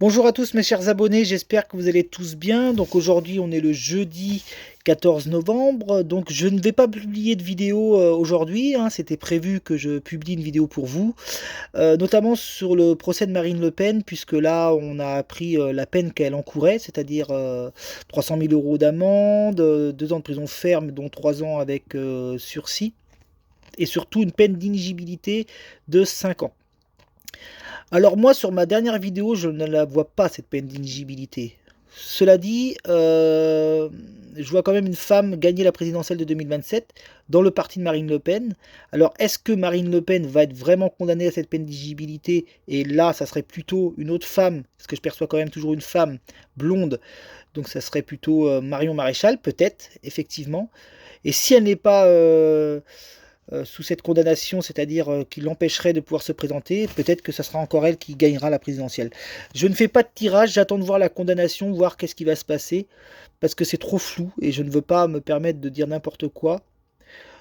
Bonjour à tous mes chers abonnés, j'espère que vous allez tous bien. Donc aujourd'hui on est le jeudi 14 novembre, donc je ne vais pas publier de vidéo aujourd'hui, hein. C'était prévu que je publie une vidéo pour vous, notamment sur le procès de Marine Le Pen, puisque là on a appris la peine qu'elle encourait, c'est-à-dire 300 000 € d'amende, 2 ans de prison ferme, dont 3 ans avec sursis, et surtout une peine d'inéligibilité de 5 ans. Alors moi, sur ma dernière vidéo, je ne la vois pas, cette peine d'inéligibilité. Cela dit, je vois quand même une femme gagner la présidentielle de 2027 dans le parti de Marine Le Pen. Alors, est-ce que Marine Le Pen va être vraiment condamnée à cette peine d'inéligibilité? Et là, ça serait plutôt une autre femme, parce que je perçois quand même toujours une femme blonde. Donc ça serait plutôt Marion Maréchal, peut-être, effectivement. Et si elle n'est pas sous cette condamnation, c'est-à-dire qui l'empêcherait de pouvoir se présenter, peut-être que ce sera encore elle qui gagnera la présidentielle. Je ne fais pas de tirage, j'attends de voir la condamnation, voir qu'est-ce qui va se passer, parce que c'est trop flou et je ne veux pas me permettre de dire n'importe quoi.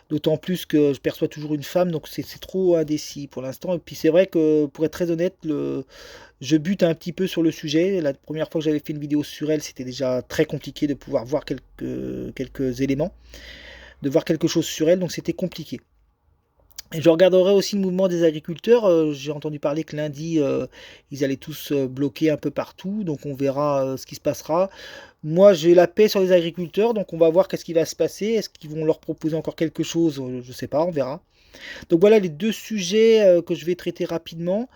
D'autant plus que je perçois toujours une femme, donc c'est trop indécis pour l'instant. Et puis c'est vrai que, pour être très honnête, je bute un petit peu sur le sujet. La première fois que j'avais fait une vidéo sur elle, c'était déjà très compliqué de pouvoir voir quelques éléments, de voir quelque chose sur elle, donc c'était compliqué. Et je regarderai aussi le mouvement des agriculteurs. J'ai entendu parler que lundi, ils allaient tous bloquer un peu partout. Donc on verra ce qui se passera. Moi, j'ai la paix sur les agriculteurs. Donc on va voir qu'est-ce qui va se passer. Est-ce qu'ils vont leur proposer encore quelque chose? Je ne sais pas, on verra. Donc voilà les deux sujets que je vais traiter rapidement.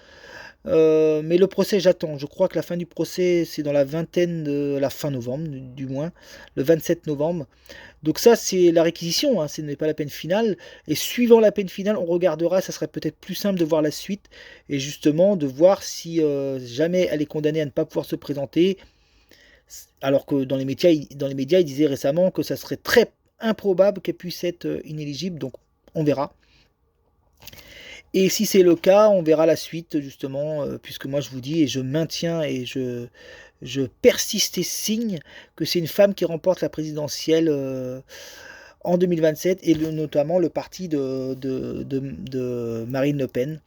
Mais le procès, j'attends. Je crois que la fin du procès, c'est dans la vingtaine de la fin novembre, du moins, le 27 novembre. Donc ça, c'est la réquisition, hein, ce n'est pas la peine finale. Et suivant la peine finale, on regardera, ça serait peut-être plus simple de voir la suite, et justement de voir si jamais elle est condamnée à ne pas pouvoir se présenter, alors que dans les médias, ils disaient récemment que ça serait très improbable qu'elle puisse être inéligible, donc on verra. Et si c'est le cas, on verra la suite, justement, puisque moi je vous dis, et je maintiens, et je persiste et signe que c'est une femme qui remporte la présidentielle en 2027, et notamment le parti de Marine Le Pen,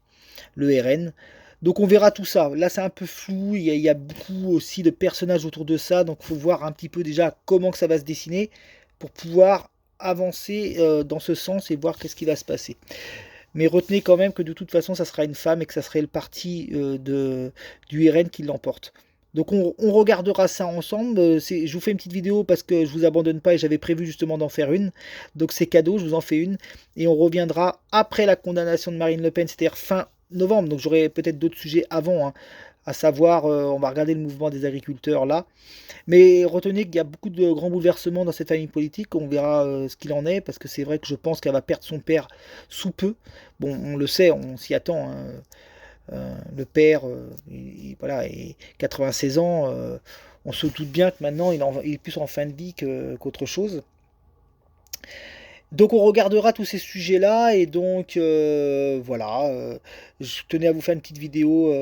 le RN. Donc on verra tout ça. Là c'est un peu flou, il y a beaucoup aussi de personnages autour de ça, donc il faut voir un petit peu déjà comment que ça va se dessiner pour pouvoir avancer dans ce sens et voir qu'est-ce qui va se passer. Mais retenez quand même que de toute façon, ça sera une femme et que ça serait le parti du RN qui l'emporte. Donc on regardera ça ensemble. Je vous fais une petite vidéo parce que je vous abandonne pas et j'avais prévu justement d'en faire une. Donc c'est cadeau, je vous en fais une. Et on reviendra après la condamnation de Marine Le Pen, c'est-à-dire fin novembre. Donc j'aurai peut-être d'autres sujets avant, hein, à savoir, on va regarder le mouvement des agriculteurs là. Mais retenez qu'il y a beaucoup de grands bouleversements dans cette famille politique. On verra ce qu'il en est, parce que c'est vrai que je pense qu'elle va perdre son père sous peu. Bon, on le sait, on s'y attend, hein. Le père, voilà, et 96 ans, on se doute bien que maintenant il est plus en fin de vie qu'autre chose. Donc on regardera tous ces sujets-là, et donc voilà, je tenais à vous faire une petite vidéo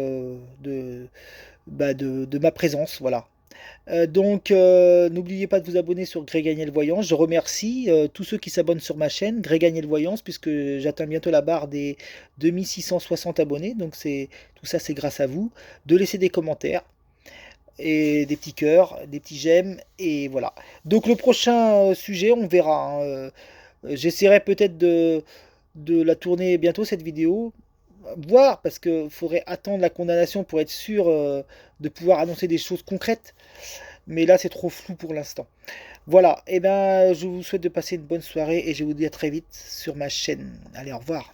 de ma présence, voilà. Donc, n'oubliez pas de vous abonner sur Greg Agnel Voyance. Je remercie tous ceux qui s'abonnent sur ma chaîne, Greg Agnel Voyance, puisque j'atteins bientôt la barre des 2660 abonnés. Donc, tout ça, c'est grâce à vous. De laisser des commentaires et des petits cœurs, des petits j'aime, et voilà. Donc, le prochain sujet, on verra, hein. J'essaierai peut-être de la tourner bientôt, cette vidéo. Voir, parce qu'il faudrait attendre la condamnation pour être sûr de pouvoir annoncer des choses concrètes. Mais là, c'est trop flou pour l'instant. Voilà, et ben je vous souhaite de passer une bonne soirée et je vous dis à très vite sur ma chaîne. Allez, au revoir.